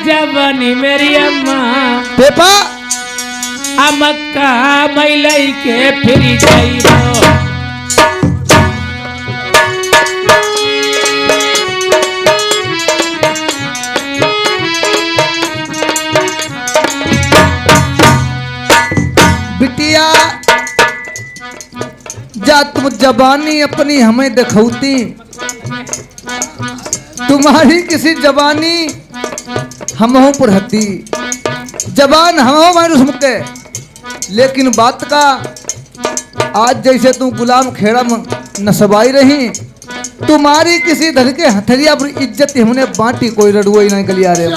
जवानी मेरी अम्मा पेपा अमक्का मैलई के फिर जाइबो बिटिया जा तुम जबानी अपनी हमें दिखौती तुम्हारी किसी जबानी हम पुरहती जबान हम मानुस मुके लेकिन बात का आज जैसे तू गुलाम खेड़ा नसबाई रही तुम्हारी किसी धन के हथरिया पर इज्जत हमने बांटी कोई रडुआ ही नहीं गलिया रे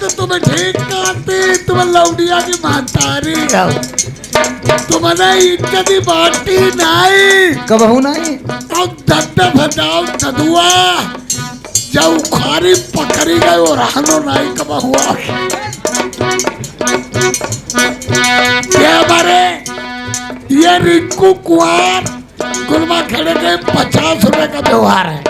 तो तुम्हें ठीक करती तुम लौडिया की मातारी तुमने इज्जत ही बांटी नहीं कबहू नहीं अब दद्द भजाओ ददुआ जब खारी पकड़ी गए वो रहनो नहीं कबहुआ ये बारे ये रिंकू कुआर गुलमा खेड़े के 50 रुपए का व्यवहार है।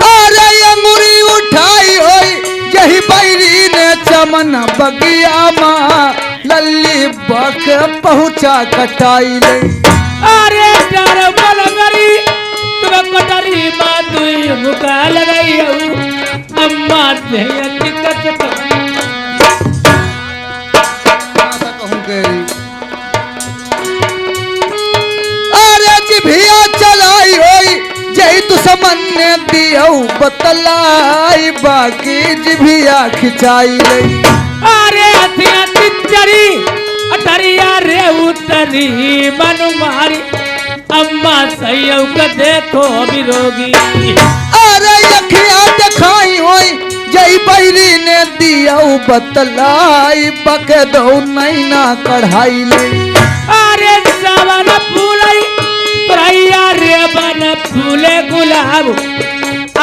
अरे अंगुरी उठाई होई यही बैरी ने चमन बगिया माँ लल्ली बक पहुँचा कटाई ले अरे डर बलगरी तुम्हें कटरी बात मुका लगाई अम्मा से दिक्कत अरे जिभिया चलाई होई जय दुश्मन ने दियो बतलाई बाकी जिभिया खिंचाई ले अरे हथिया तिचरी अटरिया रे उतरी मन मारी अम्मा सैयौ का देखो बिरोगी अरे अखियां दिखाई होई जय बैरी ने दियो बतलाई पके दो नैना कढ़ाई ले अरे सावन फूलई भैया रे बन फूले गुलाब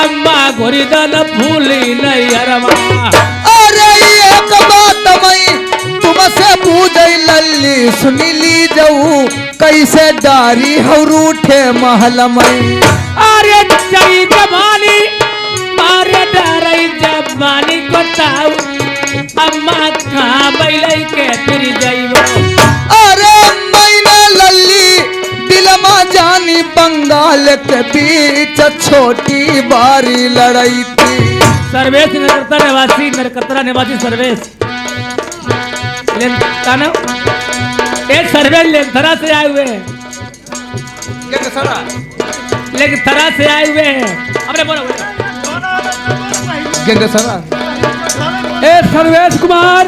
अम्मा गोरी दन फूली नहीं अरमा अरे एक बात मई तुमसे पूछई लल्ली सुनी ली जाऊ कैसे डारी हो रूठे महल मई अरे चई जमानी मारे डरई जमानी को ताऊ अम्मा कहाँ बैलई के फिर जाइबो अरे मैना लल्ली दिलमा जानी बंगाल के बीच छोटी बारी लड़ाई थी सर्वेश नरकतरा निवासी नरकतरा निवासी सर्वेश लेंथाना एक सर्वेश लेंथरा से आए हुए हैं लेंथरा से आए हुए हैं अपने बोलो गंगसरा ए सर्वेश कुमार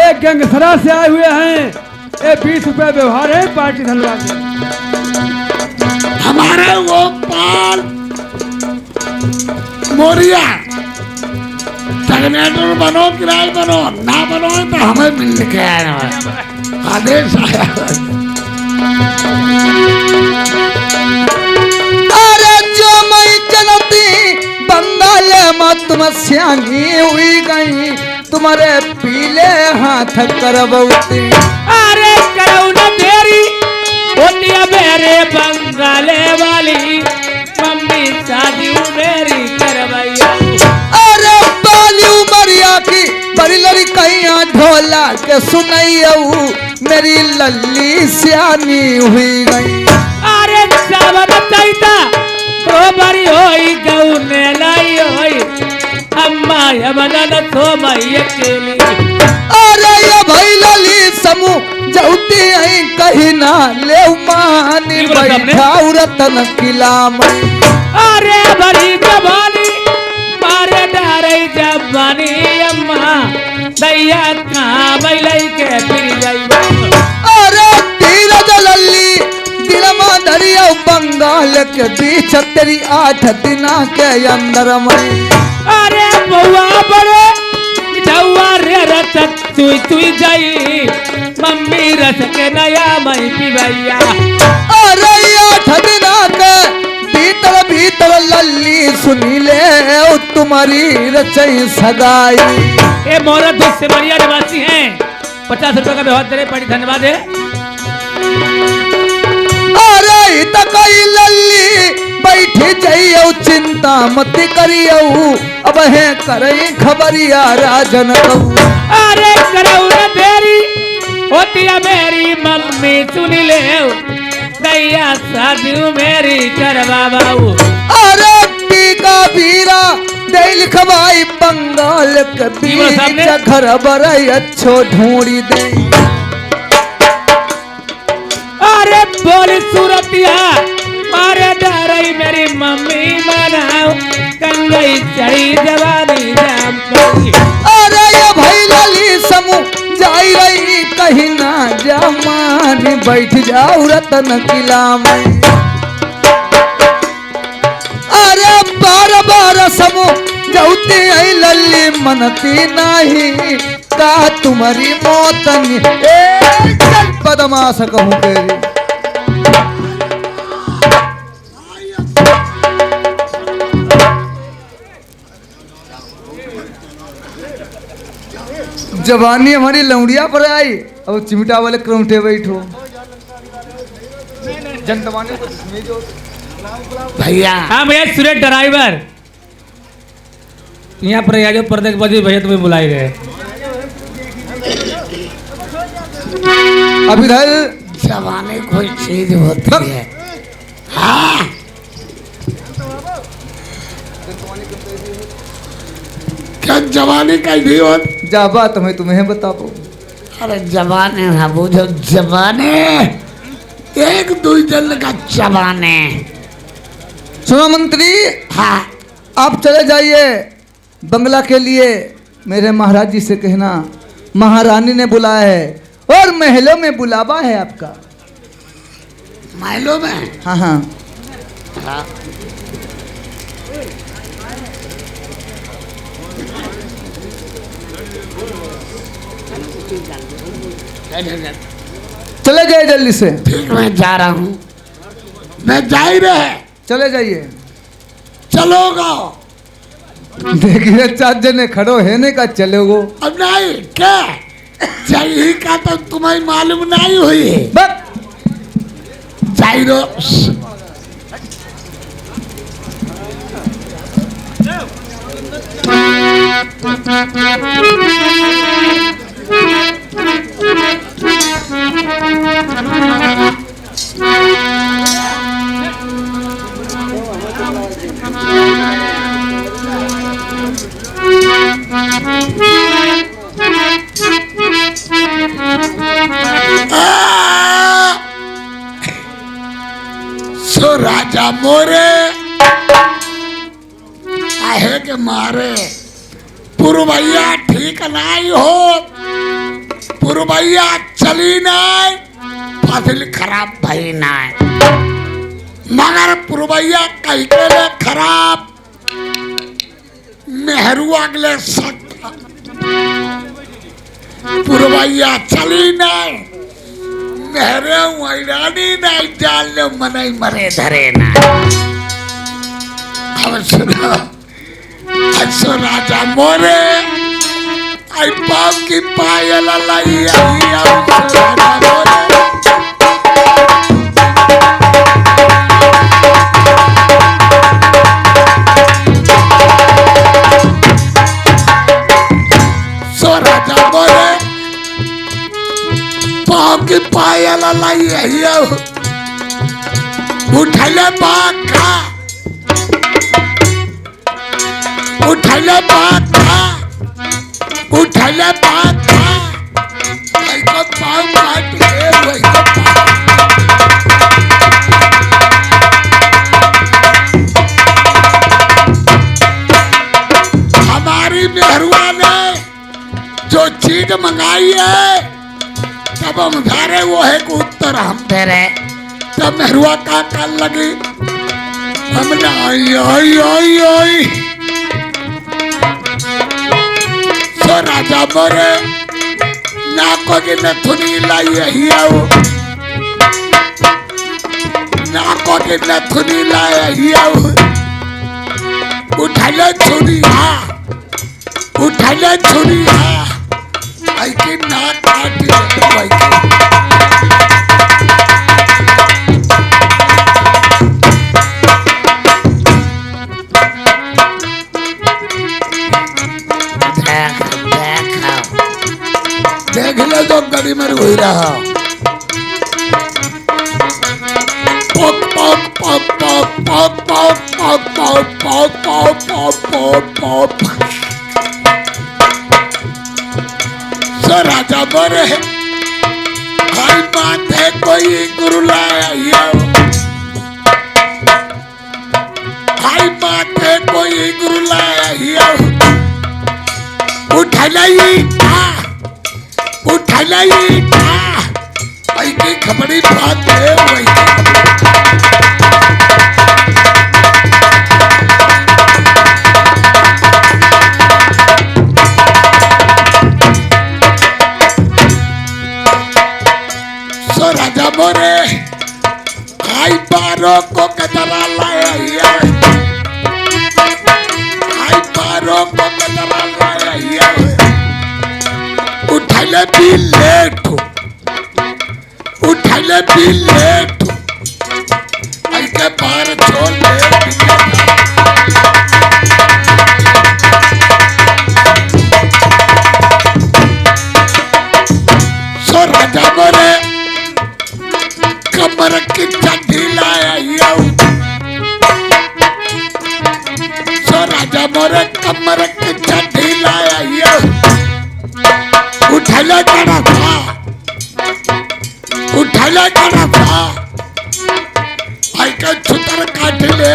एक गंगसरा से आए हुए हैं। 20 रुपए व्यवहार है पार्टी धनबाद हमारे वो पाल मोरिया टर्मिनेटर बनो किराए बनो ना बनो तो हमें मिल के आया आदेश आया अरे जो मैं जनती बंगाल में तुम स्यानी हुई गई तुम्हारे पीले हाथ करबौती अरे करो न देरी ओटिया मेरे बंगाले वाली मम्मी शादी मेरी करवैया अरे बाली उमरिया की बड़ी लड़कियां ढोला के सुनैयऊ मेरी लल्ली सियानी हुई गई अरे सावन चैता तो बड़ी होई गौने लाई होई अम्मा यमनन तो मई अकेली अरे ये भाई लली समूह जौती आई कहीं ना ले मानी बैठा रतन किला में अरे बड़ी जवानी मारे डारे जवानी अम्मा दैया कहाँ बैलई के फिर जाइबो अरे धीरज लल्ली दिलमा दरिया बंगाल के बीच तेरी 8 दिना के अंदर में अरे बउआ बड़े मिठौआ रे रस तुई तुई जाई मम्मी रस के नया मई पिबैया अरे 8 दिना के भीतर भीतर लल्ली सुनी ले तुम्हारी रचई सगाई ये मोरा दूध से बढ़िया निवासी हैं 50 रुपए का व्यवहार तेरे बड़ी धन्यवाद है अरे तकई लल्ली बैठी जाइयो चिंता मत करियो अब है करई खबरिया राजन कहू। अरे करऊ न तेरी होती है मेरी मम्मी सुन ले दैया शादी मेरी करवा बाबू। अरे टीका बीरा दिल खवाई बंगाल कबीर घर बरई अच्छो ढूंढी दे। अरे बोली सूरतिया मारे डरई मेरी मम्मी मनाओ कंगई चढ़ी जवानी जाम पड़ी। अरे ये भाई लाली समूह जाई रही कहीं ना जमान बैठ जाऊ रतन किला में। अरे बार बार समूह जौती आई लल्ली मनती नहीं का तुम्हारी मौतनी चल बदमाश कहूँ तेरी। जवानी हमारी लौड़िया पर आई और चिमटा वाले क्रमटे बैठो जनतवानी भैया। हाँ भैया सुरेश ड्राइवर यहाँ पर आ जाओ पर्दे के बजे भैया तुम्हें बुलाए गए। अब इधर जवानी कोई चीज होती है। हाँ क्या जवानी का भी हो? जा बात मैं तुम्हें बताओ। अरे जवानी ना बुझो जवानी एक दो जन का जवानी। सुनो मंत्री हाँ आप चले जाइए बंगला के लिए। मेरे महाराज जी से कहना महारानी ने बुलाया है और महलों में बुलावा है आपका। महलों में? हाँ हाँ हाँ। चले जाइए जल्दी से। ठीक मैं जा रहा हूँ। मैं जा ही रहे। चले जाइए। चलोगा? देखिए चार जने खड़ो है ने का चलोगो। अब नहीं क्या चाहिए का तो तुम्हें मालूम नहीं हुई है। चाहिए रो सो राजा मोरे आहे के मारे पुरवैया ठीक नहीं हो। पुरवैया चली नहीं फसल खराब भई नहीं मगर पुरवैया कहीं के लिए खराब मेहरू अगले सकता। पुरवैया चली नहीं मेहरे वैरानी नहीं जान लो मनई मरे धरे ना। अब सुनो अच्छो राजा मोरे आई पाप की पायल लाई आई राजा मोरे। सो राजा मोरे पाप की पायल लाई आई उठले बाका उठले बाका उठले बाका भाई को पाँव काट ले भाई को हमारी मेहरुआ ने जो चीज मंगाई है तब हम धारे वो है को उत्तर हम दे रहे। तब मेहरुआ का काल लगी हमने आई आई आई आई सो राजा मोरे नाको की नथुनी लाई यही आओ नाको की नथुनी लाई यही आओ उठले छुरी उठले छुरी आई की नाक काटी भाई मोरे हाय माथे कोई गुरु लाया हाय माथे कोई गुरु लाया उठलाई भाई की खबरी बात है वही सो राजा मोरे आई पारो को कतरा लाया आई पारो को कतरा लाया उठले भी लेट ऐसे बार छोड़ ले सो राजा मोरे कमर की चड्डी लाया सो राजा मोरे कमर की चड्डी लाया उठले करा था आई का छुतर काट ले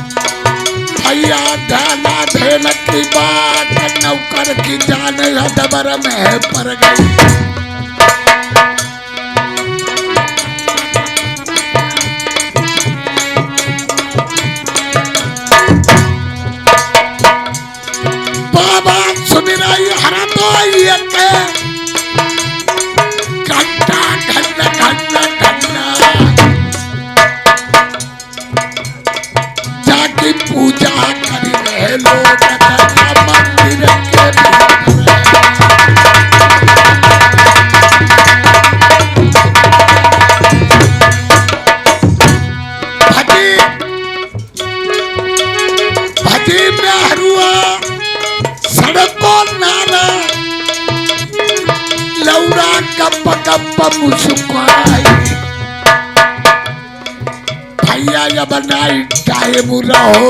भैया ध्याना धेन की बात नौकर की जान दबर में पड़ गई हरा तो घंटा जाके पूजा करी रहे लोग मंदिर के भजी में हरुआ सड़कों नारा लौरा कप मुस्कुराई भैया जब नाइट टाइम रहो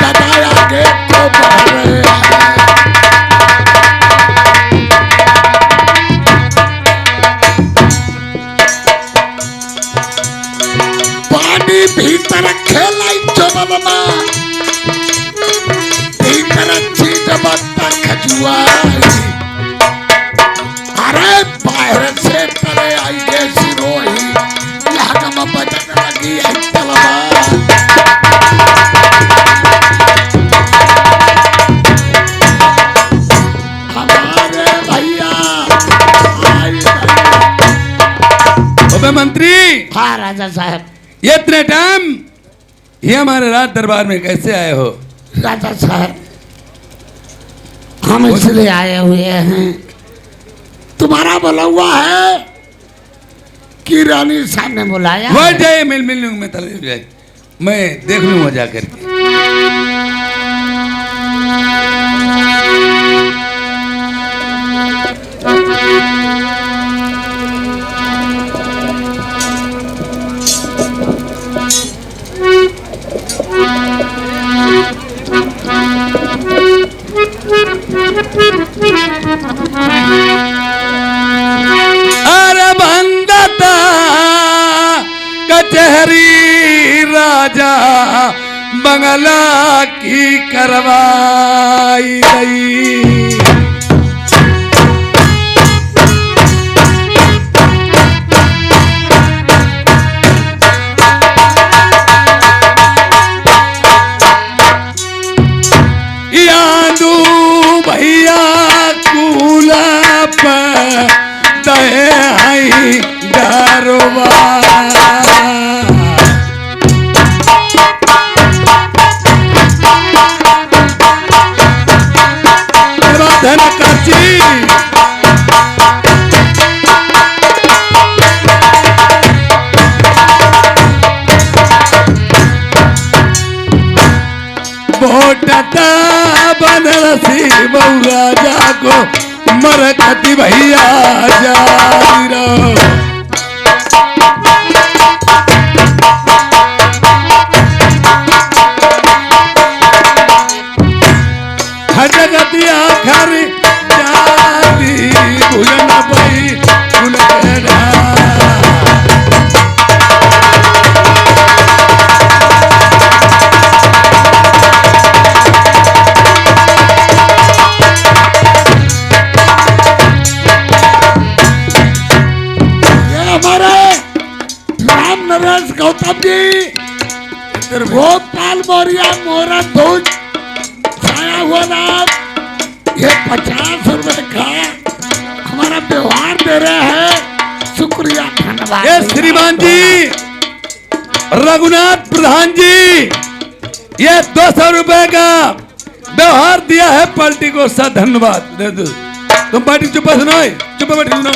दबाया आगे को बढ़ रहे पानी भीतर खेलाई चोबलमा भीतर चीज बत्ता खजुआई अरे बाहर से तले आई के सिरोही लागम बजन लगी है तलवार हमारे भैया आई अबे मंत्री। हाँ राजा साहब। ये इतने टाइम ये हमारे राज दरबार में कैसे आए हो? राजा साहब हम इसलिए आए हुए हैं, तुम्हारा बोला हुआ है कि रानी साहब ने बुलाया। वो जाए मिल में तले जाए, मैं देख लूंगा जाकर के। अरे बंदता कचहरी राजा बंगला की करवाई गई। यादू भैया कूला पर दहे आई डरवा धन काची बोटता बनरसी बउआ जाको मरकती भैया दिया खर जाती भुजन पई उनके ढाल। नरेश गौतम जी गोपाल मौर्य मोरा दूध छाया हुआ नाम ये 50 रुपए का हमारा व्यवहार दे रहे हैं, शुक्रिया धन्यवाद। ये श्रीमान जी रघुनाथ प्रधान जी ये 200 रुपए का व्यवहार दिया है पार्टी को, सा धन्यवाद दे दो। तुम पार्टी चुप सुनो, चुप बैठ सुनो,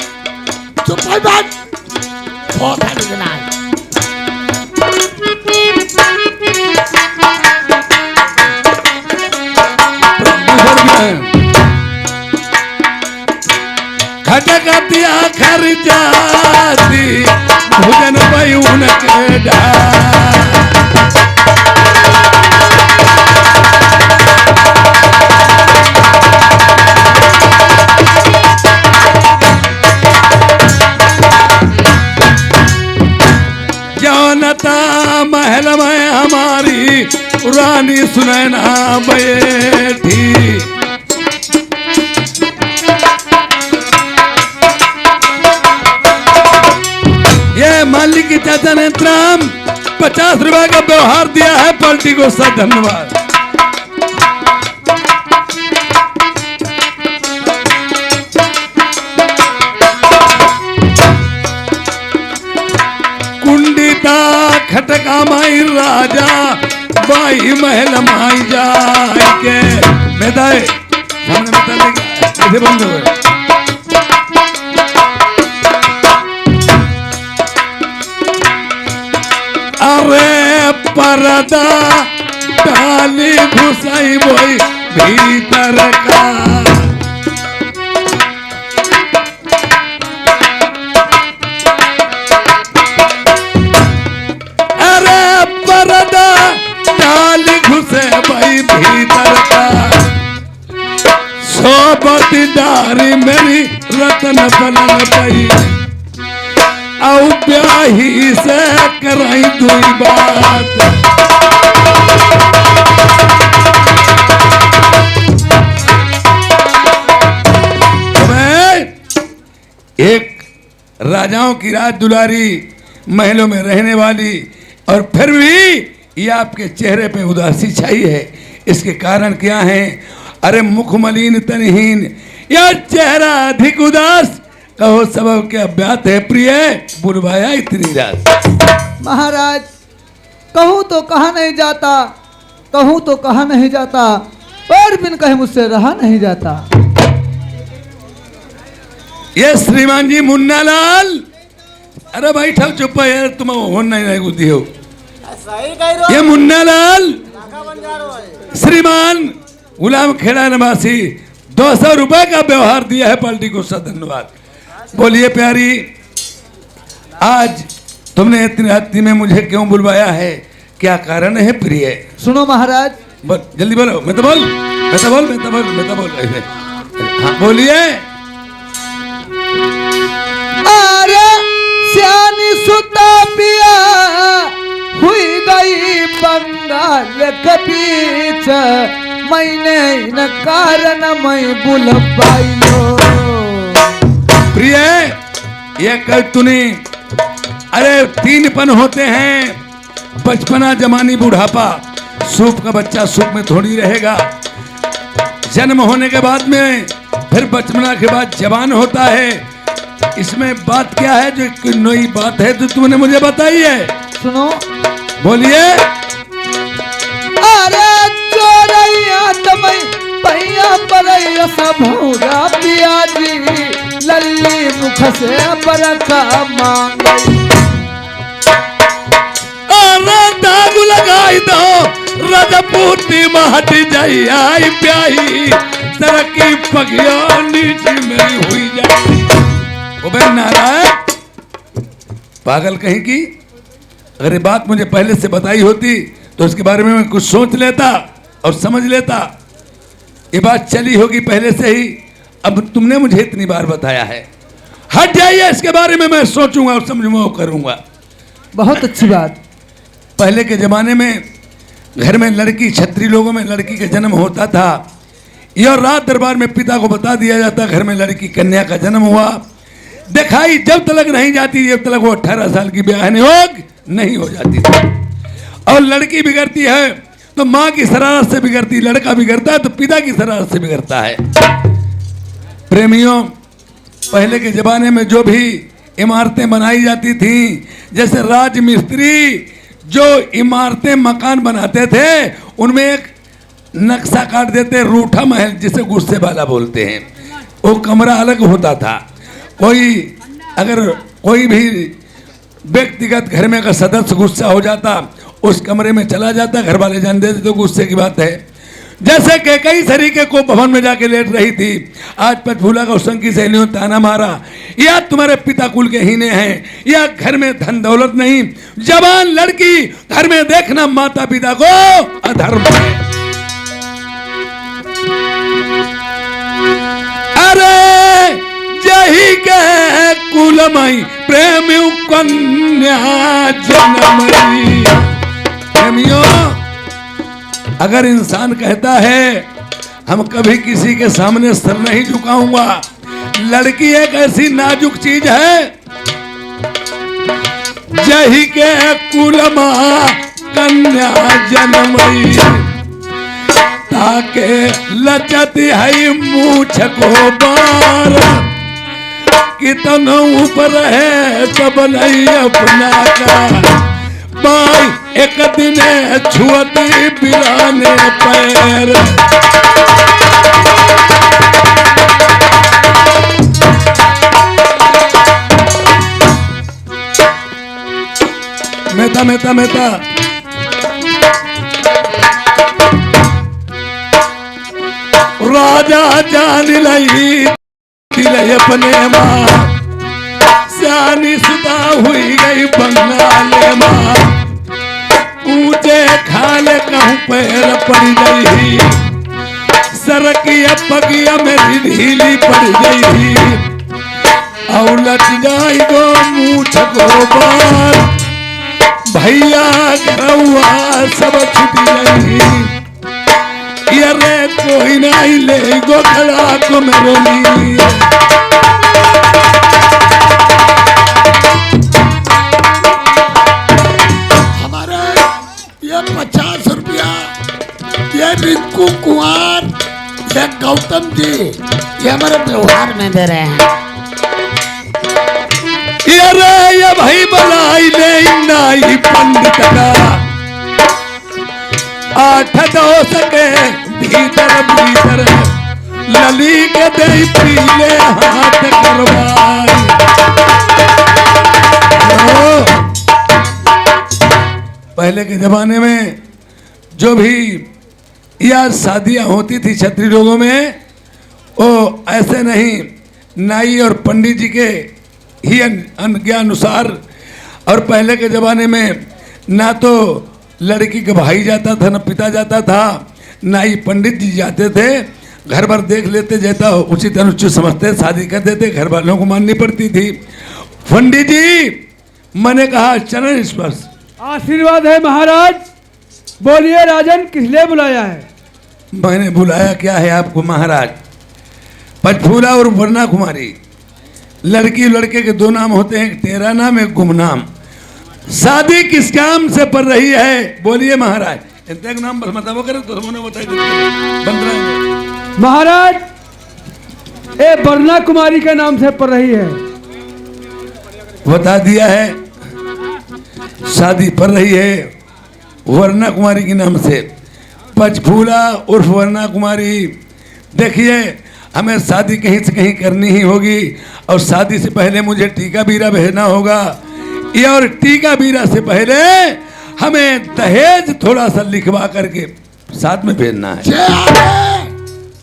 चुप बात बहुत है लिखना है। खटका दिया खर जाती भुजन पई उनके ढाल। जौनता महल में हमारी रानी सुनैना बैठी, ये मालिक की चाचा ने 50 रुपए का व्यवहार दिया है पार्टी को, सा धन्यवाद। कुंडिता खटका माई राजा बाई महल माई जाए के बेदाए सामने बता लेगा कैसे बंद हुए। अरे परदा डाली घुसाई बोई भीतर का, अरे परदा डाली घुसे भाई भीतर का, सोबतदारी मेरी रतन बनल पई औ ब्याही से कराई दुई बात। एक राजाओं की राज दुलारी महलों में रहने वाली और फिर भी ये आपके चेहरे पे उदासी छाई है, इसके कारण क्या है? अरे मुख मलिन तनहीन या चेहरा अधिक उदास, कहो सबब क्या बात है प्रिय बुलवाया इतनी रात। महाराज कहूँ तो कहा नहीं जाता, कहूँ तो कहा नहीं जाता, और बिन कहे मुझसे रहा नहीं जाता। ये श्रीमान जी मुन्ना लाल, अरे भाई ठग चुप है यार, तुम हो नहीं बुद्धि हो। ये मुन्ना लाल श्रीमान गुलाम खेड़ा निवासी 200 रुपए का व्यवहार दिया है पार्टी को, सा धन्यवाद। बोलिए प्यारी, आज तुमने इतनी रात्रि में मुझे क्यों बुलवाया है, क्या कारण है प्रिय? सुनो महाराज, जल्दी बोलो। मैं तो बोल ऐसे। हाँ बोलिए। अरे सियानी सुता पिया हुई गई बंगाल के बीच, मैंने इन कारण मैं बुल पाइयो। प्रिय ये कर तूने, अरे 3 पन होते हैं, बचपना जवानी बुढ़ापा। सूप का बच्चा सूप में थोड़ी रहेगा, जन्म होने के बाद में फिर बचपना के बाद जवान होता है। इसमें बात क्या है, जो कोई नई बात है तो तुमने मुझे बताई है। सुनो बोलिए। अरे चोरैया तमई पैया परैया सबौरा पिया जी, लल्ली मुख से बरका मांगई। अरे दाग लगाई दो रजपूती महट जाई आई प्याही, तरक्की पगिया नीचे मेरी हुई जाती। ओबे नारायण पागल कहीं की, अगर ये बात मुझे पहले से बताई होती तो इसके बारे में मैं कुछ सोच लेता और समझ लेता। ये बात चली होगी पहले से ही, अब तुमने मुझे इतनी बार बताया है। हट जाइए, इसके बारे में मैं सोचूंगा और समझूंगा और करूंगा। बहुत अच्छी बात। पहले के जमाने में घर में लड़की, क्षत्रिय लोगों में लड़की का जन्म होता था, ये और रात दरबार में पिता को बता दिया जाता घर में लड़की कन्या का जन्म हुआ। दिखाई जब तक नहीं जाती, जब तक वो 18 साल की ब्याह नहीं हो जाती थी। और लड़की बिगड़ती है तो माँ की शरारत से बिगड़ती, लड़का बिगड़ता है तो पिता की शरारत से बिगड़ता है। प्रेमियों, पहले के जमाने में जो भी इमारतें बनाई जाती थी, जैसे राज मिस्त्री जो इमारतें मकान बनाते थे उनमें एक नक्शा काट देते, रूठा महल जिसे गुस्से वाला बोलते हैं, वो कमरा अलग होता था। कोई भी व्यक्तिगत घर में अगर सदस्य गुस्सा हो जाता उस कमरे में चला जाता, घर वाले जान देते तो गुस्से की बात है। जैसे कि कई तरीके को भवन में जाके लेट रही थी, आज पंचफूला का उसंग की सहेलियों ने ताना मारा, या तुम्हारे पिता कुल के हीने हैं, या घर में धन दौलत नहीं। जवान लड़की घर में देखना माता पिता को अधर्म है। अरे जही के कुलमई प्रेमी कन्या जन्मई। प्रेमियों, अगर इंसान कहता है हम कभी किसी के सामने सर नहीं झुकाऊंगा, लड़की एक ऐसी नाजुक चीज है, जही के कुलमा कन्या जन्मई, ताके लचती है मूछ को बार, कितन ऊपर है तब नहीं अपना का, बाई एक दिन छुअती बिराने पैर। मेहता मेहता मेहता राजा जान लई अपने माँ, सियानी सुता हुई गई बंगाले माँ, ऊंचे खाले कहूँ पैर पड़ गई, सरकिया पगिया मेरी ढीली पड़ गई, और लट जाई दो मूछ गोबर, भैया गरौआ सब छुट गई, ये कोई नहीं ले गो खड़ा को मेरोली। हमारे ये 50 रुपया ये रिंकू कुमार, ये गौतम जी, ये हमारे व्यवहार में दे रहे हैं। ये भाई बनाई ले नाई पंडित का, 8 दोष के भीतर भीतर लली के दे पीले हाथ करवाई। पहले के जमाने में जो भी या शादियां होती थी क्षत्रिय लोगों में, वो ऐसे नहीं, नाई और पंडित जी के ही अनुसार। और पहले के जमाने में ना तो लड़की का भाई जाता था, ना पिता जाता था, ना ही पंडित जी जाते थे, घर भर देख लेते, जैसा उचित अनुचित समझते शादी कर देते, घर वालों को माननी पड़ती थी। पंडित जी, मैंने कहा चरण स्पर्श। आशीर्वाद है महाराज। बोलिए राजन, किस लिए बुलाया है? मैंने बुलाया क्या है आपको महाराज? पंचफूला और वर्णा कुमारी, लड़की लड़के के 2 नाम होते हैं, तेरा नाम एक गुमनाम। शादी किस काम से पड़ रही है? बोलिए महाराज। एक नाम बस बताओ करे तो हमने बताई देते। महाराज, ये वर्णा कुमारी के नाम से पड़ रही है। बता दिया है, शादी पड़ रही है वर्णा कुमारी के नाम से। पंचफूला उर्फ वर्णा कुमारी, देखिए हमें शादी कहीं से कहीं करनी ही होगी, और शादी से पहले मुझे टीका बीरा भेजना होगा, ये और टीका बीरा से पहले हमें दहेज थोड़ा सा लिखवा करके साथ में भेजना है।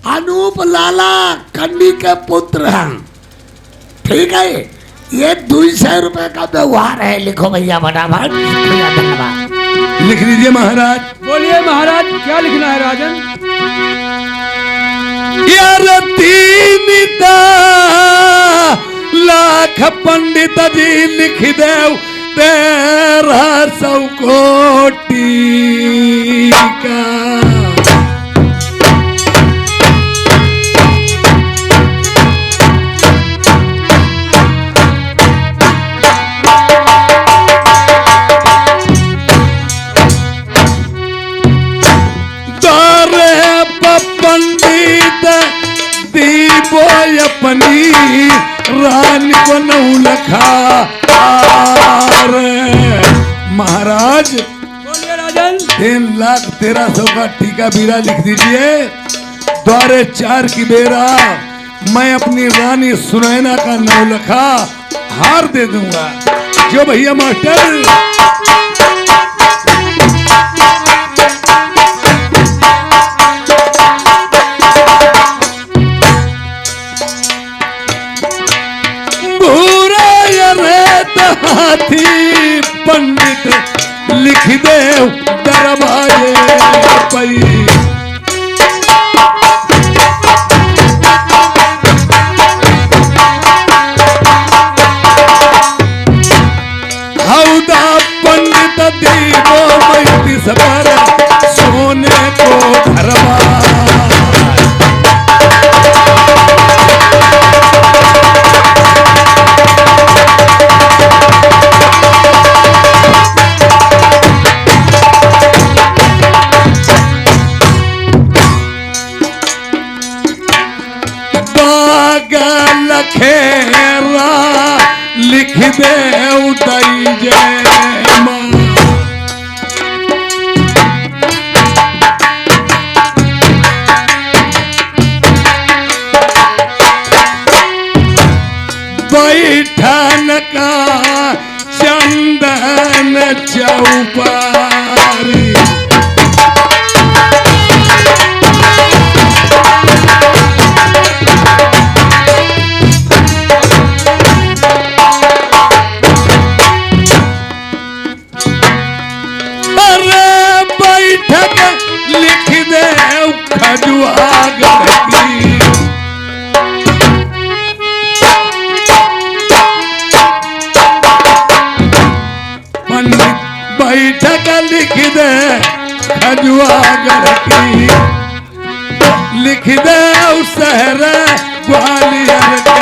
अनूप लाला कन्नी के पुत्र हैं, ठीक है? ये 200 रुपए का व्यवहार है, लिखो भैया फटाफट। धन्यवाद। लिख लीजिए महाराज। बोलिए महाराज, क्या लिखना है राजन? यार 3 लाख पंडित जी लिख देव 1300 कोटि का। पंडित दीपो अपनी रानी को 9 लखा। महाराज बोलिए राजन। 3,13,000 का टीका बीरा लिख दीजिए। द्वारे 4 की बेरा मैं अपनी रानी सुनैना का 9 लखा हार दे दूंगा। जो भैया मास्टर। हाथी पंडित लिख दे दरवाजे पई। हौदा पंडित दीवो मैती सबर सोने को धरवा। खेरा लिख दे उदय जय मां। बैठन का चंदन चौपारी। लिख दे खजुआगढ़ की। पंडित बैठक लिख दे खजुआगढ़ की। लिख दे शहर ग्वालियर का।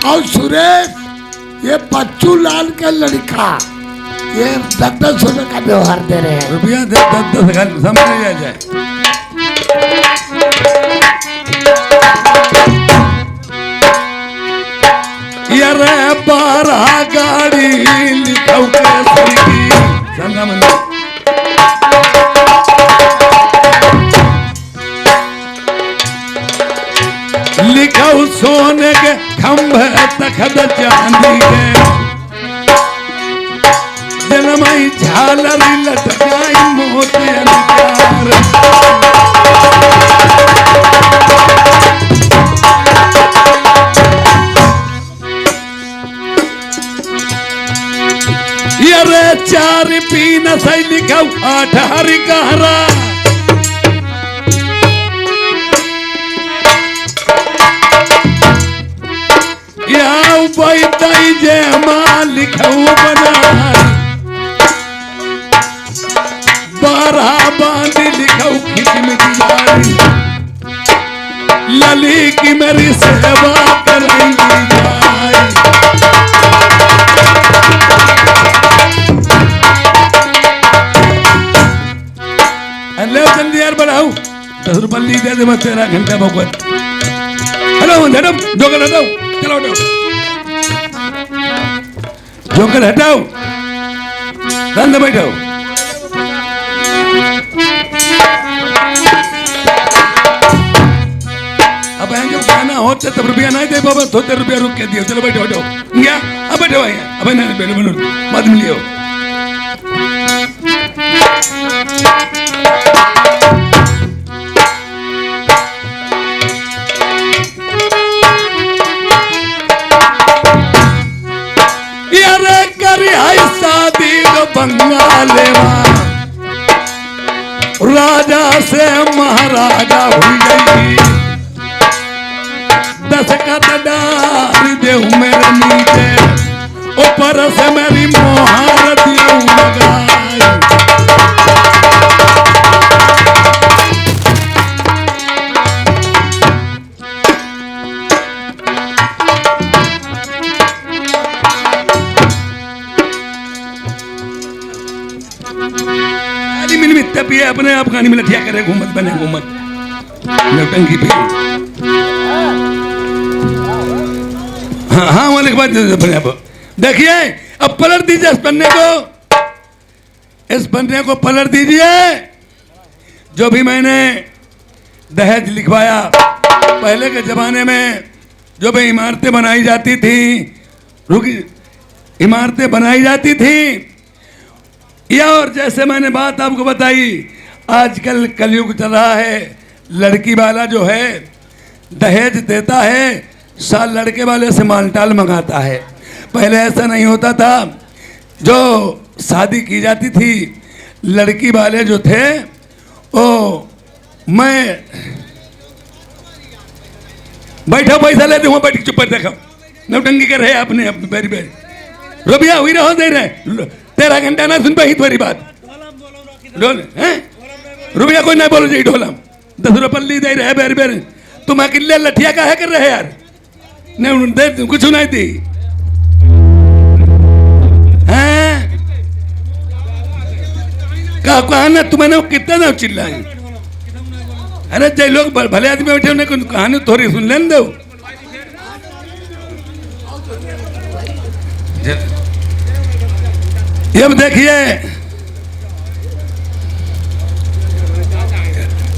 और सुरेश ये बच्चू लाल का लड़का ये 10-10 रुपए का व्यवहार दे रहे हैं। रुपया 10-10 समझ लिया जाए। ये 12 गाड़ी लिखाऊ के संगा मंदिर। लिखाऊ सोने के खंभे तखत चांदी के। जनमाई झालर लटकाई मोती अंकार। ये रे 4 पीन सही लिखाऊ 8 हरी कहरा। बैठाई जय मां लिखाऊ बना। 12 बांधी लिखाऊ खिचमिचारी। लली की मेरी सेवा कराई जाए। ले जल्दी यार बढ़ाओ 10 रुपये दे दे बस 13 घंटा भगवत। हेलो मैडम जोकर हटाओ। चलो हटाओ जोकर हटाओ। धंधे बैठाओ। बहुत से तब रुपया नहीं दे बाबा, थोड़े रुपया रुक के दियो। चलो बैठो बैठो क्या, अब बैठो भाई, अब नहीं बैठो बोलो बाद में लियो। यारे करी हाय शादी जो बंगाले राजा से महाराजा हुई गई, दस्तखत डाल देऊ मेरे नीचे, ऊपर से मेरी मोहर दियो लगाई। पिए अपने आप गानी में लठिया करे, घूमत बने घूमत नौटंकी पे। हाँ वाले के बाद अपने आप देखिए, अब पलट दीजिए इस पन्ने को पलट दीजिए। जो भी मैंने दहेज लिखवाया, पहले के जमाने में जो भी इमारतें बनाई जाती थी, इमारतें बनाई जाती थी, या और जैसे मैंने बात आपको बताई, आजकल कलयुग चल रहा है, लड़की वाला जो है दहेज देता है, साल लड़के वाले से मालटाल मंगाता है। पहले ऐसा नहीं होता था। जो शादी की जाती थी, लड़की वाले जो थे ओ मैं बैठो पैसा लेते हुआ बैठ चुप पर देखो, नौटंकी कर रहे अपने अपने बेरी बेरी रुपया हुई रहो दे रहे 13 घंटा ना सुन पाई तुम्हारी बात। डोल हैं रुपया कोई नहीं बोलो जी, ढोलम 10 रुपये पल्ली दे रहे बेर बेर, तुम अकेले लठिया का है कर रहे यार, नहीं दे कुछ नहीं दी हैं कहा ना तुम्हें कितना ना चिल्लाए। अरे जय लोग भले आदमी बैठे उन्हें कहानी थोड़ी सुन लेने दो। अब देखिए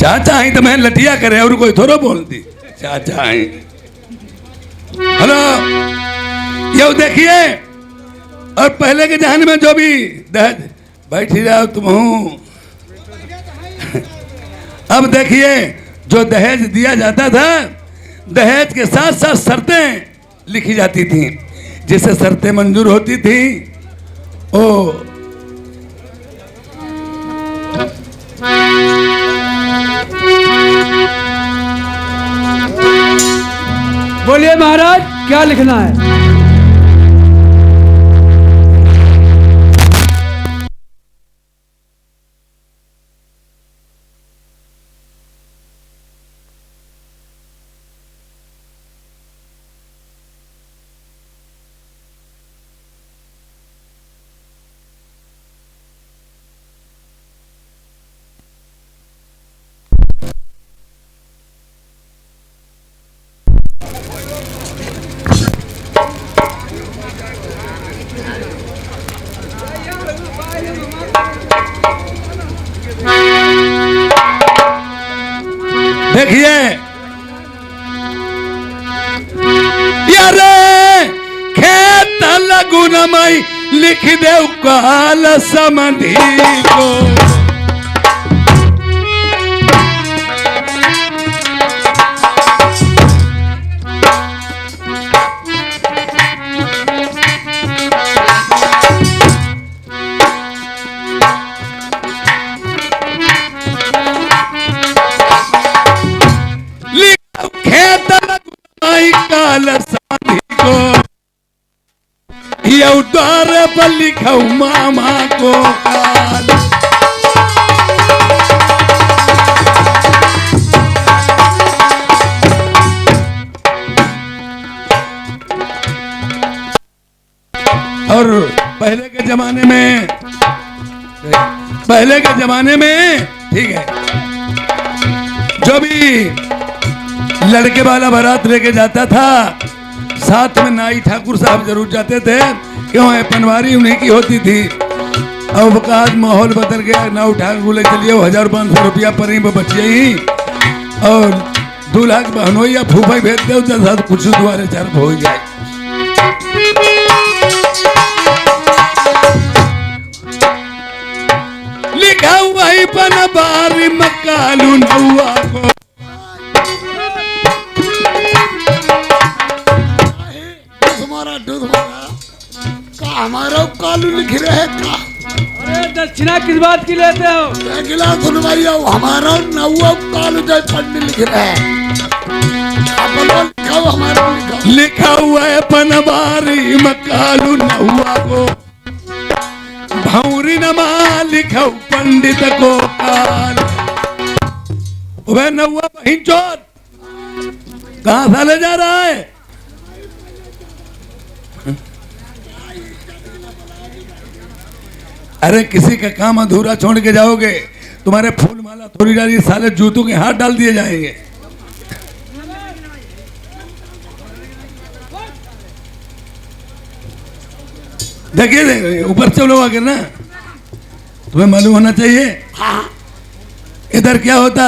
चाचा आई तो मैं लटिया करे और कोई थोड़ा बोलती चाचा आई। हेलो ये देखिए, और पहले के जहान में जो भी दहेज बैठी जाओ तुम हूं। अब देखिए जो दहेज दिया जाता था, दहेज के साथ साथ शर्तें लिखी जाती थी, जिससे शर्तें मंजूर होती थी ओ बोलिए महाराज क्या लिखना है। देखिए यार खेत लगुन मई लिख दे काल समधी को, द्वार पर लिखा मामा को काल। और पहले के जमाने में ठीक है, जो भी लड़के वाला बारात लेके जाता था, साथ में नाई ठाकुर साहब जरूर जाते थे, क्यों है पनवारी उन्हीं की होती थी। अब वक़्त माहौल बदल गया, नाव ठाकुर ले चलिए 1500 रुपया पर ही बचिए ही, और दूल्हा के बहनों या फूफा भेज दे जैसा कुछ द्वारे चार हो जाए। लिखा हुआ ही पन बारी मकालू नौआ को तुम्हारा दूध का हमारा कालू लिख रहे का। अरे दक्षिणा किस बात की लेते हो? अगला सुन भाई हमारा नौवा कालू जय पंडित लिख रहे हैं। लिखा हमारा लिखा हुआ है पनवारी मकालू नौआ को भौरी नमा लिखा पंडित को काल। वह नौआ बहिन चोर कहां से ले जा रहा है? अरे किसी का काम अधूरा छोड़ के जाओगे, तुम्हारे फूल माला थोड़ी डाली साले जूतों के हाथ डाल दिए जाएंगे। देखिए ऊपर से लोग आकर ना, तुम्हें मालूम होना चाहिए हाँ इधर क्या होता।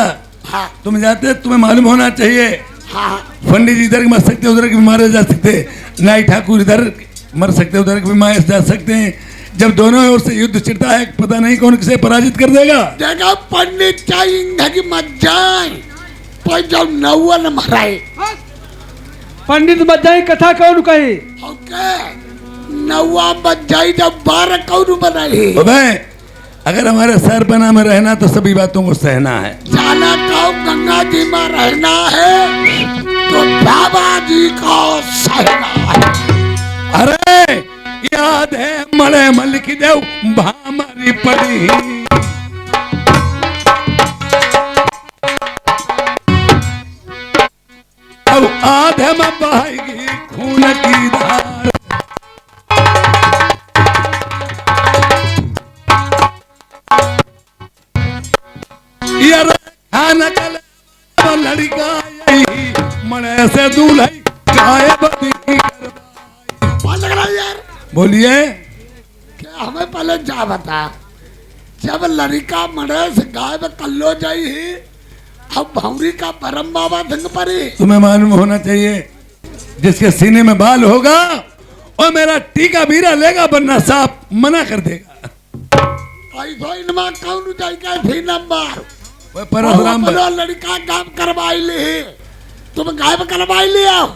हाँ तुम जाते तुम्हें मालूम होना चाहिए। हाँ पंडित जी इधर के मर सकते उधर के भी मारे जा सकते, नाई ठाकुर इधर मर सकते उधर के भी मारे जा सकते हैं। जब दोनों ओर से युद्ध छिड़ता है पता नहीं कौन किसे पराजित कर देगा। जगह पंडित चाहिए कि मत जाए पर जब नौवा न मराए। पंडित मत जाए कथा कौन कही? ओके नौवा मत जाए जब 12 कौन बनाए। अगर हमारे सर बना में रहना तो सभी बातों को सहना है। जाना तो गंगा जी में रहना है तो बाबा जी को सहना है। अरे याद है मले मलिक देव भामारी पड़ी अब आधे में बहेगी खून की धार। यार खाना चले लड़का यही मने से दूल्हे गायब दिखी लग रहा है यार। बोलिए क्या हमें पहले जा बता जब लड़का मरे से गायब कल्लो जाई ही अब भौरी का परम बाबा धंग परी। तुम्हें मालूम होना चाहिए जिसके सीने में बाल होगा और मेरा टीका बीरा लेगा वरना सांप मना कर देगा। ऐसा इनमा कौन जाएगा थी नंबर वह परशुराम लड़का गायब करवाई ले तुम गायब करवाई ले आओ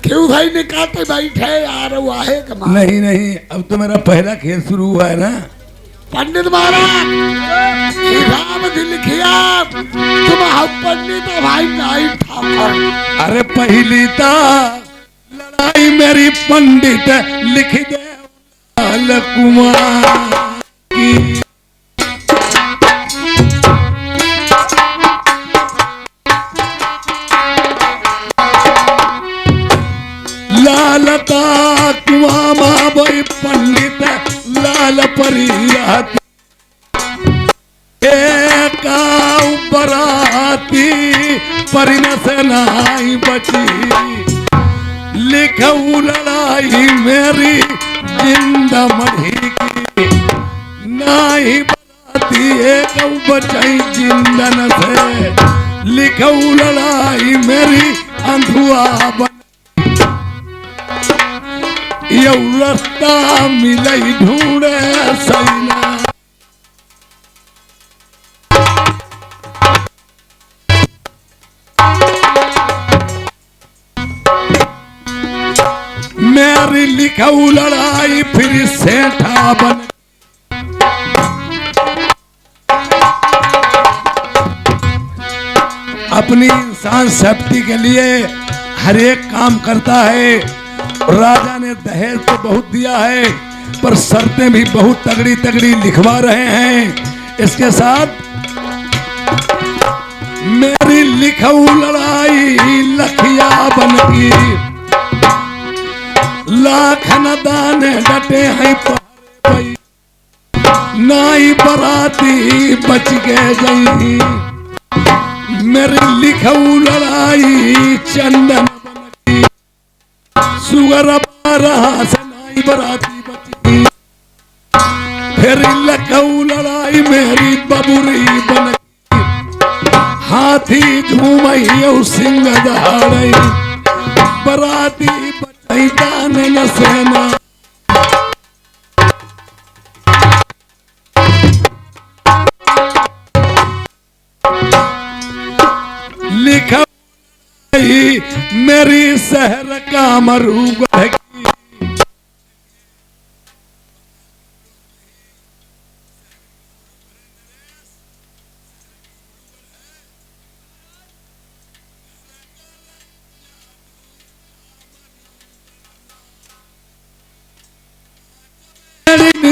क्यों भाई निकालते बैठे यार वो है कमाल। नहीं नहीं अब तो मेरा पहला खेल शुरू हुआ है ना। पंडित महाराज राम जी लिखिया तुम पंडित भाई नहीं ठाकुर। अरे पहली ता लड़ाई मेरी पंडित लिख दे लाल कुमार की। लालता कुआमा बोई पंडित लाल परी बराती परिन से नाई बची। लिखऊ लड़ाई मेरी जिंदा मढ़ी की नाई बराती एक बचाई जिंदन से। लिखऊ लड़ाई मेरी अंधुआ बन यौ रास्ता मिलई ढूंढे सैना। मेरी लिखऊ लड़ाई फिर सेठा बन। अपनी इंसान सेफ्टी के लिए हर एक काम करता है। राजा ने दहेज तो बहुत दिया है पर शर्तें भी बहुत तगड़ी तगड़ी लिखवा रहे हैं। इसके साथ मेरी लिखऊ लड़ाई लखिया बन की लाखन दाने डटे हैं पहरे नाई बराती बच गए गई। मेरी लिखऊ लड़ाई चंदन सुगर रहा से नाई बराती बची। फिर लखऊ लड़ाई मेरी बबुरी बन हाथी झूमई सिंह दहाड़ई बराती बचई दान न सेना लिखा मेरी शहर का मरूगा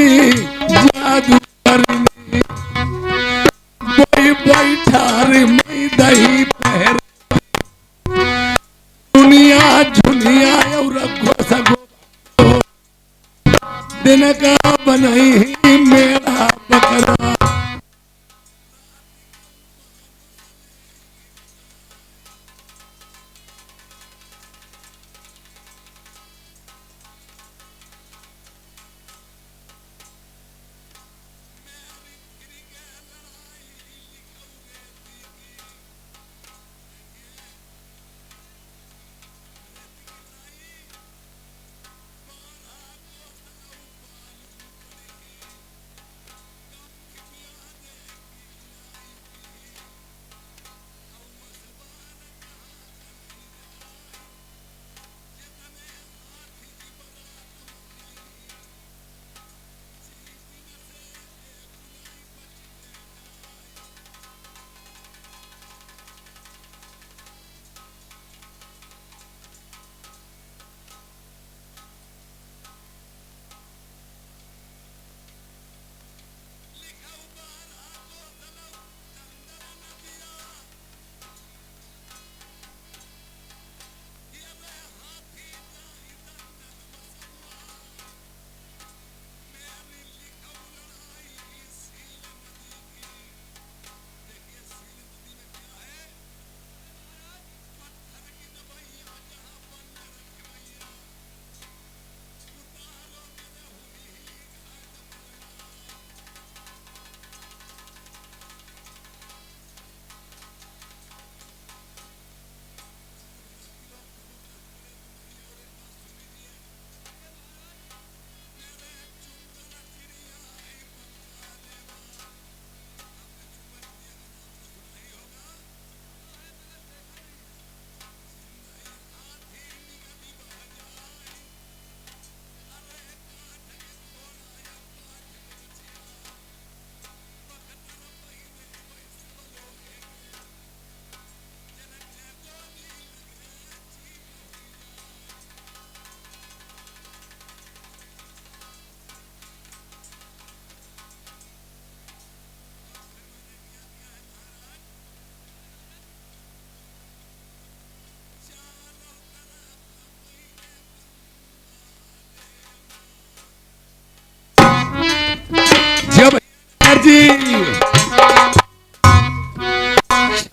जादू करनी कोई बैठा रे मई दही पहर दुनिया झुनिया और रखो सगो दिन का बनई मेरा बकरा जी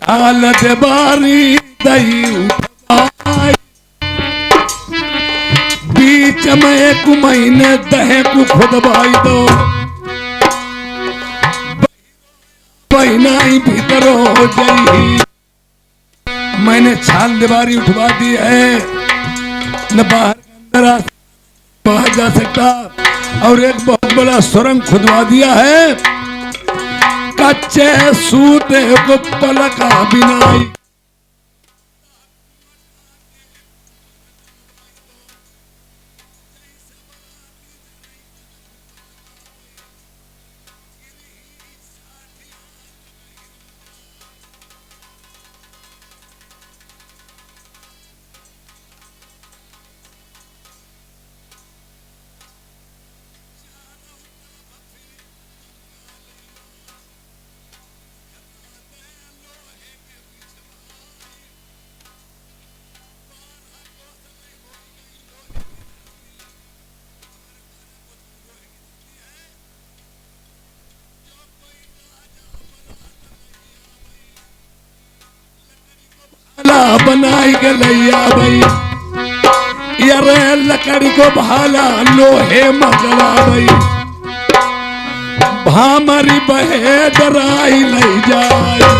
हालत बारी दही उठाई बीच में एक महीने दहे को खुदवाई दो बहनाई भीतर हो गई। मैंने छाल दीवारी उठवा दी है न बाहर अंदर बाहर जा सकता और एक बहुत बड़ा सुरंग खुदवा दिया है कच्चे सूते को पलका बिनाई बनाई के लैया भाई यार लकड़ी को भाला लोहे मगला भाई भामरी बहे डराई ले जाए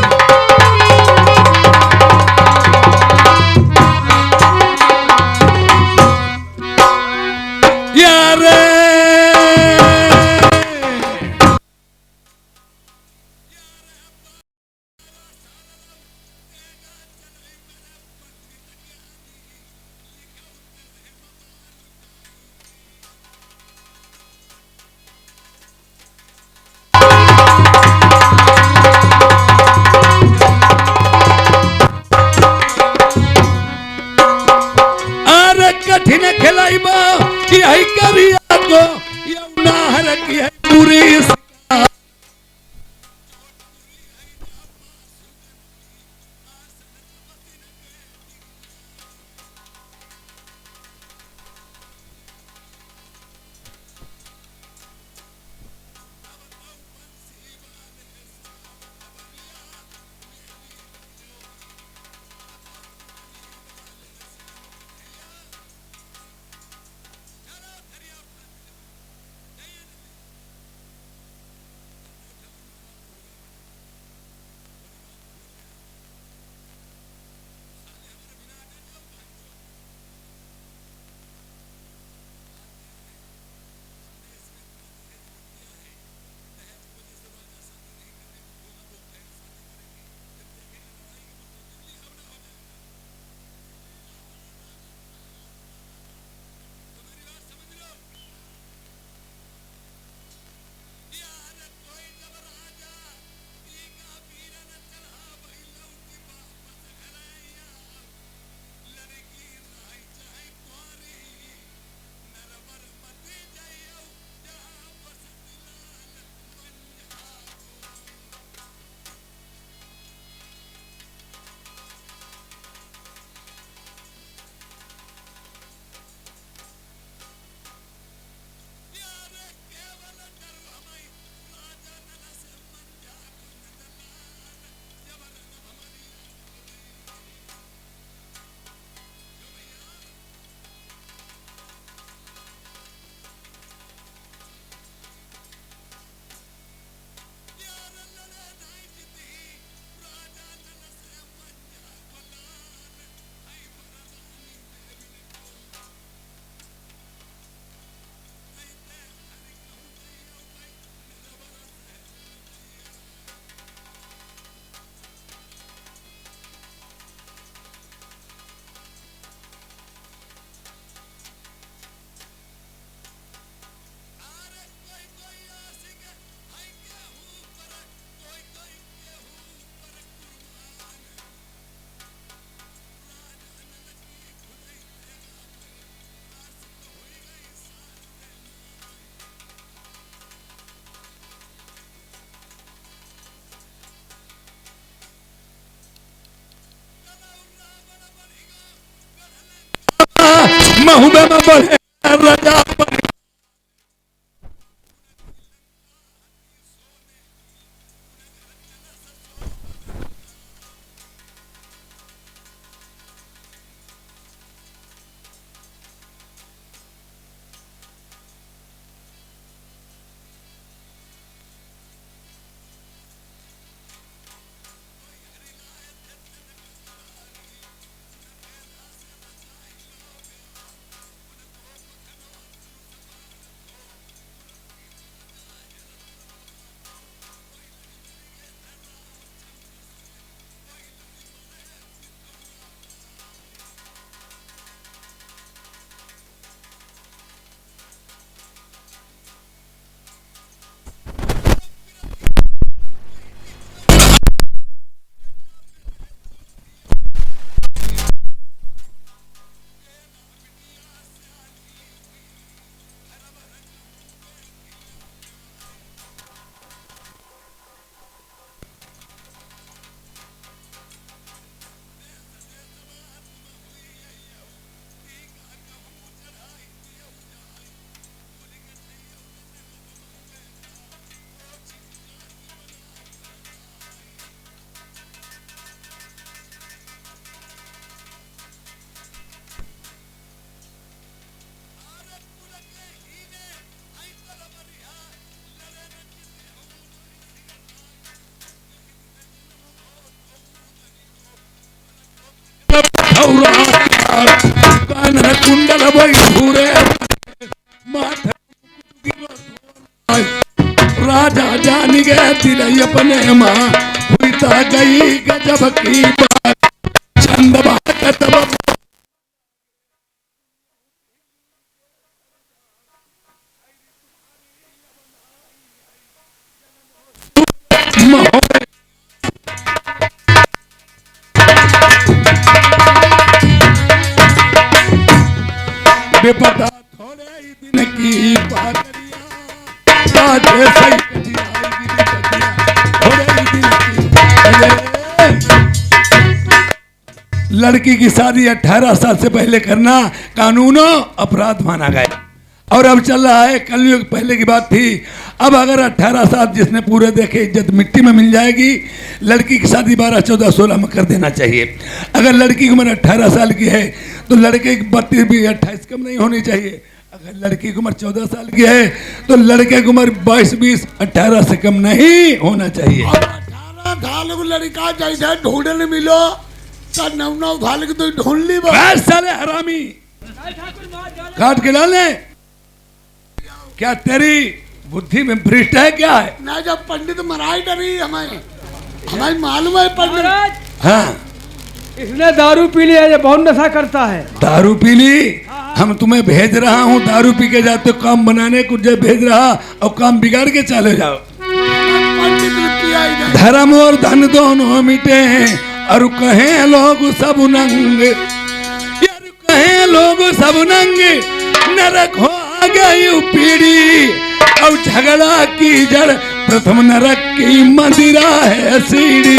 यही करिया तो यमुना हर की है पूरी महुबे में बढ़े राजा कुंडल भूरे राजा जान गए दिल अपने माँ हुई गई गजब की बात चंद बात बेपता थोड़े की पागलिया बाटे सही कटियाई गिरी कटिया थोड़े दिन की अरे लड़की की शादी 18 साल से पहले करना कानूनों अपराध माना गया और अब चल रहा है कलयुग पहले की बात थी। अब अगर 18 साल जिसने पूरे देखे इज्जत मिट्टी में मिल जाएगी। लड़की की शादी 12, 14, 16 में कर देना चाहिए। अगर लड़की की उम्र 18 साल की है तो लड़के की 32 भी 28 कम नहीं होनी चाहिए। अगर लड़की की उम्र 14 साल की है तो लड़के की उम्र 22, 20, 18 से कम नहीं होना चाहिए। 18 साल को लड़का जैसे ढूंढने मिलो तो 9 साल की तो ढूंढ ली बस साले हरामी काट के डाले। क्या तेरी बुद्धि में भ्रष्ट है क्या है? ना जब पंडित मराई डरी हमें मालूम है पंडित। हाँ इसने दारू पी लिया, ये बहुत नशा करता है। दारू पी ली? हम तुम्हें भेज रहा हूँ दारू पी के जाते काम बनाने को जब भेज रहा और काम बिगाड़ के चले जाओ। पंडित ने किया ही नहीं। धर्म और धन दोनों मिटे और कहे लोग सब नंग यार कहे लोग सब नंग नरक हो आ गई पीढ़ी और झगड़ा की जड़ प्रथम नरक की मंदिरा है सीढ़ी।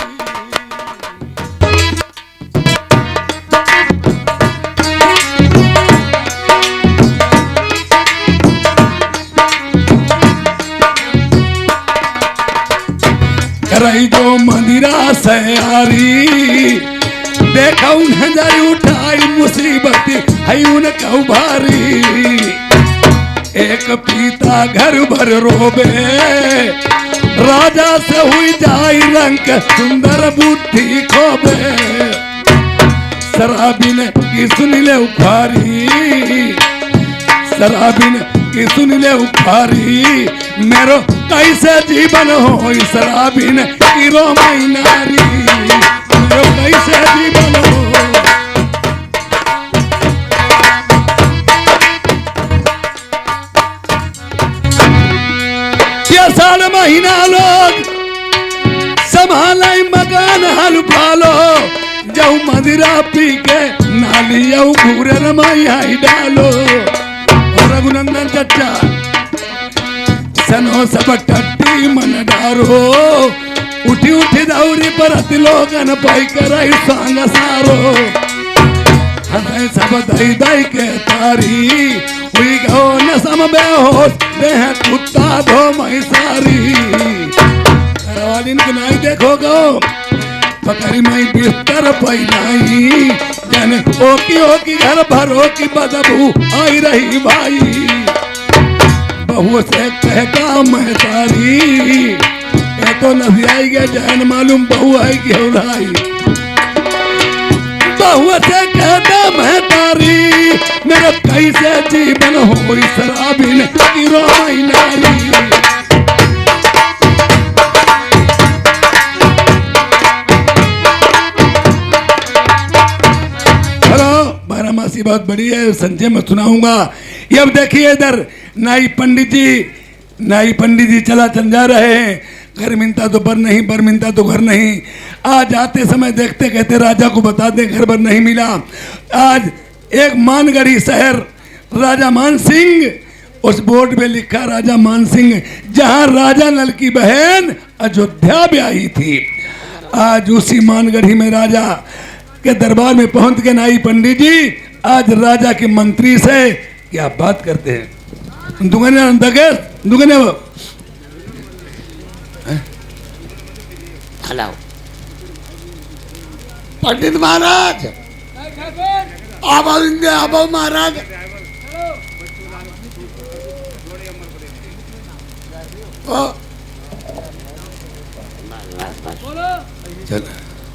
करई जो मंदिरा सयारी देखा नजर उठाई मुसीबत है उनका भारी। एक पीता घर भर रोबे राजा से हुई जाई रंग सुंदर बुद्धि खोबे। शराबिन की सुन ले उखारी शराबिन की सुन ले उखारी मेरो कैसे जीवन हो शराबिन की रो नारी मेरो कैसे जीवन हो। साल महीना लोग संभाल मकान हल फालो जाऊ मदिरा पी के नालिया घूरे रमाई डालो। रघुनंदन चचा सनो सब टट्टी मन डारो उठी उठी दौरी पर लोगन पाई कर सांग सारो हंसे सब दई दई के तारी हुई गो न सम बेहोश देह कुत्ता धो मई सारी। घरवाली को नहीं देखो गो पकड़ी मई बिस्तर पैलाई जन ओकी घर भरो की बदबू आई रही भाई। बहू से कहता मैं सारी ये तो नफी आई गया जहन मालूम बहू आई की उड़ाई। बहू से कहता मैं तारी मेरा कैसे जीवन हो शराबिन की रोई नारी। हेलो बारामासी बहुत बड़ी है संजय मैं सुनाऊंगा। ये अब देखिए इधर नाई पंडित जी चल जा रहे हैं। घर मिलता तो बर नहीं बर मिलता तो घर नहीं। आज आते समय देखते कहते राजा को बता दे घर बर नहीं मिला। आज एक मानगढ़ी शहर राजा मान सिंह उस बोर्ड पे लिखा राजा मान सिंह जहां राजा नल की बहन अयोध्या ब्याही थी। आज उसी मानगढ़ी में राजा के दरबार में पहुंच के नाई पंडित जी आज राजा के मंत्री से क्या बात करते हैं। दुगने हेलो पंडित महाराज अब महाराज चल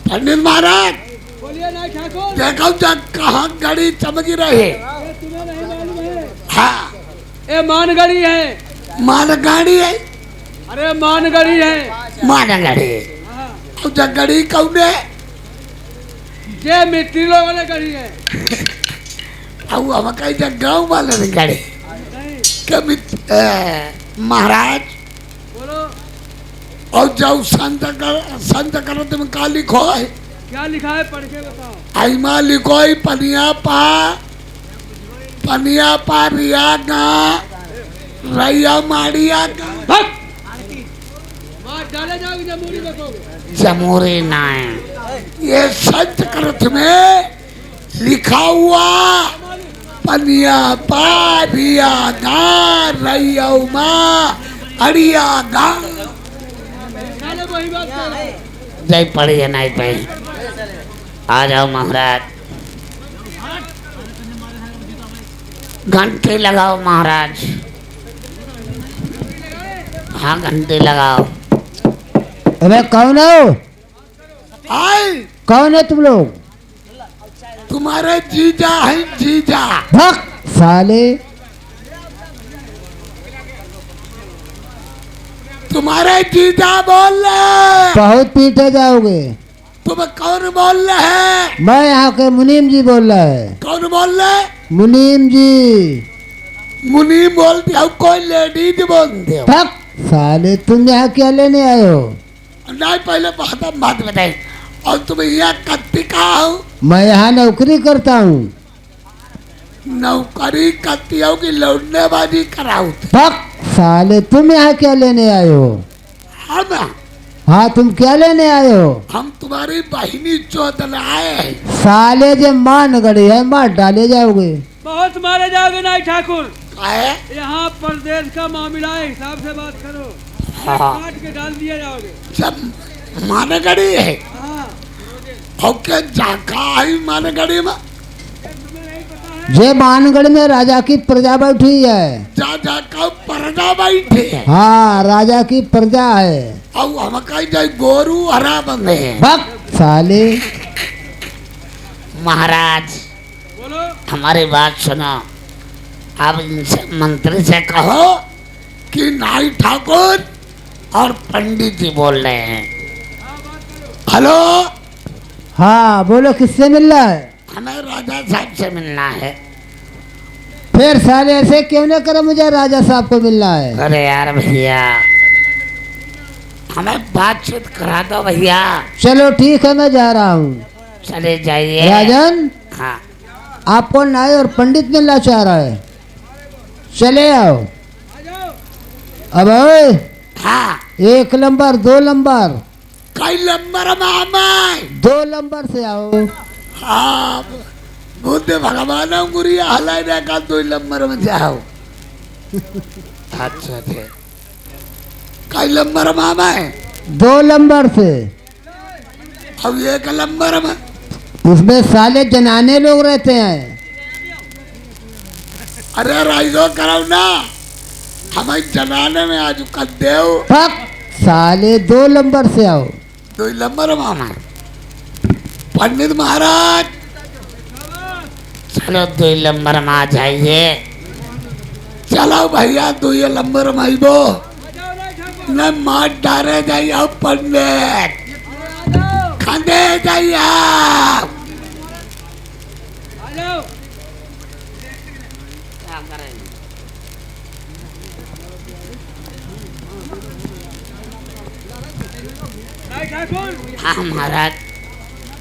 पंडित महाराज बोलिए ना ठाकुर। देखो कहाँ गाड़ी चमक रही। हाँ ये मानगढ़ी है। मानगाड़ी है। अरे मानगढ़ी है। मानगाड़ी अब जगड़ी कौन है? ये मिट्टी लोगों ने गढ़ी है। अब हम कहीं गाँव वाले ने गाड़ी कभी महाराज बोलो और जाओ संत करो तुम का लिखो है? क्या लिखा है पढ़ के बताओ। आईमा लिखो पनिया पा रिया गा रैया माड़िया का भग मार डाले जाओगे जमूरी बसोगे। जमूरी नाय ये संस्कृत में लिखा हुआ पनिया पाभिया दा रैया माँ अड़िया दा डाले वही बात करो। जय पढ़िए नहीं पढ़ी आ जाओ महाराज घंटी लगाओ महाराज। हाँ घंटी लगाओ। अबे कौन हो? आए कौन है तुम लोग? तुम्हारे जीजा है जीजा। भग साले। तुम्हारे जीजा बोल रहे। बहुत पीटे जाओगे। तुम कौन बोल रहे हैं? मैं यहाँ के मुनीम जी बोल रहा है। कौन बोल रहे? मुनीम जी। मुनीम बोलते हो कोई लेडीज बोलते हो? भग साले तुम यहाँ क्या लेने आए हो? नहीं पहले बात बताए। और तुम यहाँ कत्ती कहाँ हो? मैं यहाँ नौकरी करता हूँ। नौकरी करती हो कि लौटनेबाजी कराओ? भग साले तुम यहाँ क्या लेने आए हो? हम हाँ तुम क्या लेने आए हो? हम तुम्हारी बहिनी चौधन आए हैं। साले जो मान गड़ी है मार डाले जाओगे। बहुत मारे जाओगे नाई ठाकुर। आए यहाँ परदेश का मामला है, हिसाब से बात करो। हाँ। काट के डाल दिया जाओगे। जब मानगढ़ी है हाँ और क्या जाका आई मानगढ़ी में? जे मानगढ़ में राजा की प्रजा बैठी है। जा जाका परदा बैठे है। हाँ राजा की प्रजा है। और हम कहीं जाए गोरू हरा बंदे हैं। भग साले। महाराज बोलो। हमारी बात सुनो। आप इनसे मंत्री से कहो कि नाई ठाकुर और पंडित जी बोल रहे हैं। हेलो हाँ बोलो किससे मिल रहा है? हमें राजा साहब से मिलना है। फिर साले ऐसे क्यों न करे, मुझे राजा साहब को मिलना है। अरे यार भैया हमें बातचीत करा दो भैया। चलो ठीक है मैं जा रहा हूँ। चले जाइए। राजन हाँ आपको नाई और पंडित मिलना चाह रहा है, चले आओ। अब ओए, हाँ 1 नंबर 2 नंबर कई नंबर में 2 नंबर से आओ। हाँ बुद्ध भगवान गुरिया हलाई का 2 नंबर में जाओ। अच्छा थे कई नंबर में 2 नंबर से। अब 1 नंबर में उसमें साले जनाने लोग रहते हैं। अरे राइजो करो ना हमें जनाने में आज कर देव। फक साले 2 नंबर से आओ। 2 नंबर में पंडित महाराज चलो 2 नंबर में आ जाइए। चलो भैया 2 नंबर में आइबो न मार डारे जाइए पंडित खाने जाइए। क्या करेंगे? नाई ठाकुर हाँ महाराज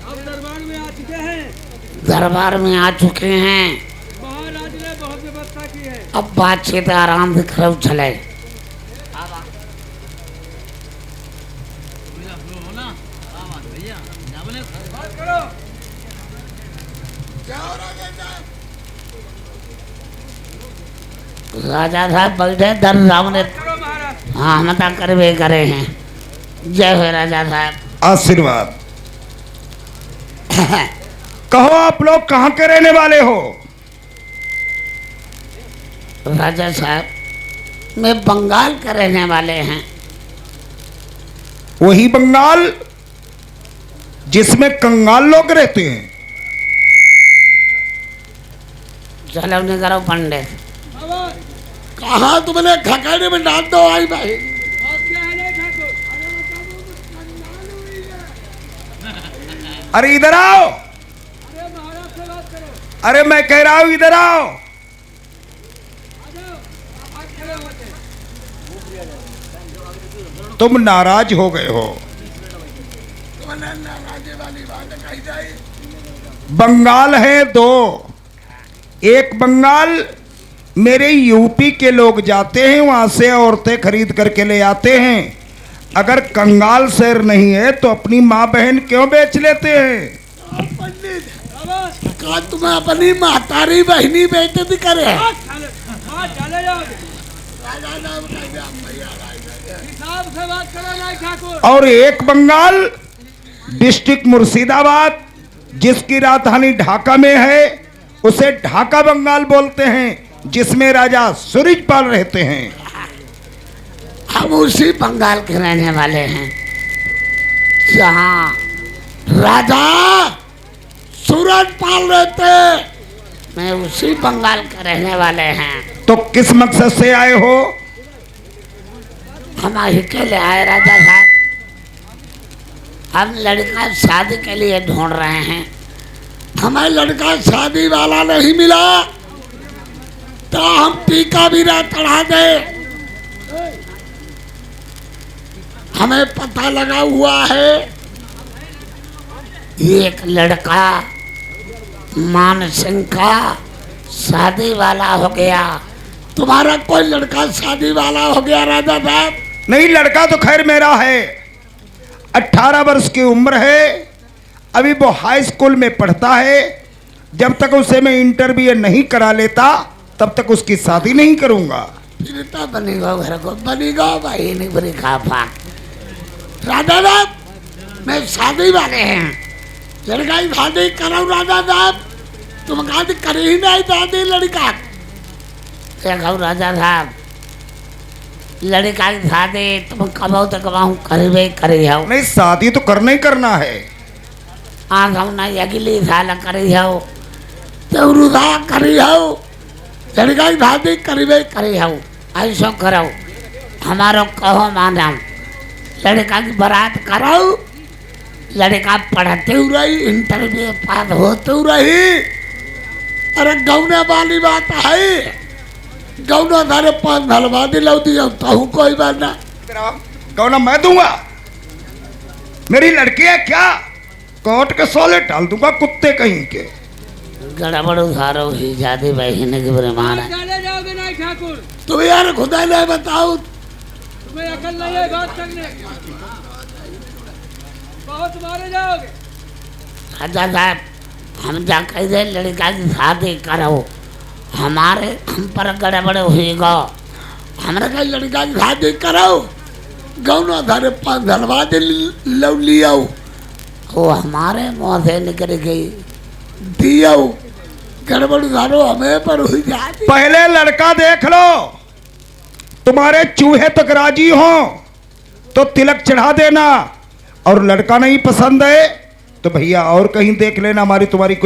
अब दरबार में आ चुके हैं। दरबार में आ चुके हैं। महाराज ने बहुत व्यवस्था की है। अब बातचीत आराम से करो चले। राजा साहब बैठे दर सामने। हाँ हम तो करवे करे हैं। जय हो राजा साहब। आशीर्वाद। कहो आप लोग कहाँ के रहने वाले हो? राजा साहब मैं बंगाल के रहने वाले हैं। वही बंगाल जिसमें कंगाल लोग रहते हैं। चलो नहीं करो पंडित। कहाँ तुमने खखाने में डाल दो आई भाई। अरे इधर आओ। अरे मैं कह रहा हूं इधर आओ। तुम नाराज हो गए हो। बंगाल है 2, एक बंगाल मेरे यूपी के लोग जाते हैं वहां से औरतें खरीद करके ले आते हैं। अगर कंगाल शेर नहीं है तो अपनी माँ बहन क्यों बेच लेते हैं? पंडित का तुम्हें अपनी महतारी बहनी बेइज्जती करे। और एक बंगाल डिस्ट्रिक्ट मुर्शिदाबाद जिसकी राजधानी ढाका में है उसे ढाका बंगाल बोलते हैं, जिसमें राजा सूरजपाल रहते हैं। हम उसी बंगाल के रहने वाले हैं जहाँ राजा सूरजपाल रहते। मैं उसी बंगाल के रहने वाले हैं। तो किस मकसद से आए हो? हम ही के लिए आए राजा साहब। हम लड़का शादी के लिए ढूंढ रहे हैं। हमें लड़का शादी वाला नहीं मिला तो हम टीका भी ना चढ़ा दे। हमें पता लगा हुआ है एक लड़का मान सिंह का शादी वाला हो गया। तुम्हारा कोई लड़का शादी वाला हो गया राजा साहब? नहीं, लड़का तो खैर मेरा है। 18 वर्ष की उम्र है, अभी वो हाई स्कूल में पढ़ता है। जब तक उसे मैं इंटरव्यू नहीं करा लेता तब तक उसकी शादी नहीं करूंगा। फिर तो बनेगा घर को बनेगा भाई नहीं बनी खा पाक। राजा साहब मैं शादी वाले हैं, लड़का की शादी करो राजा साहब। तुम कहा कर ही नहीं शादी लड़का। देखो राजा साहब लड़का की शादी तुम कमाओ तो कमाऊ करे करे हो। नहीं, शादी तो करना ही करना है। आग हम ना अगली साल करी हो तो रुदा करी हो। लड़का की शादी करीबे करी हो। ऐसा करो हमारो कहो माना। लड़का की बारात करो, लड़का पढ़ते हुए रही, इंटरव्यू पास होते हुए रही। अरे गौने वाली बात है। गौना धारे पास भलवा दिला दिया तो कोई बात ना। गौना मैं दूंगा? मेरी लड़की है क्या? कोर्ट के सोले डाल दूंगा कुत्ते कहीं के। गड़बड़ उधारो ही जादी बहन के बरे मारा। चले जाओगे नहीं ठाकुर? तो यार खुदा ने बताओ तुम्हें अकल नहीं है बात करने की? बहुत मारे जाओगे। राजा साहब हम जा कह दे लड़का की शादी करो, हमारे हम पर गड़बड़ होगा। हमारे का लड़का की शादी करो, गौना धारे पास धलवा दे लो लियो। वो हमारे मुँह से निकल गई दियो। गड़बड़ धारो हमें पर हुई जाती। पहले लड़का देख लो, तुम्हारे चूहे तक राजी हो तो तिलक चढ़ा देना, और लड़का नहीं पसंद है तो भैया और कहीं देख लेना। हमारी तुम्हारी कोई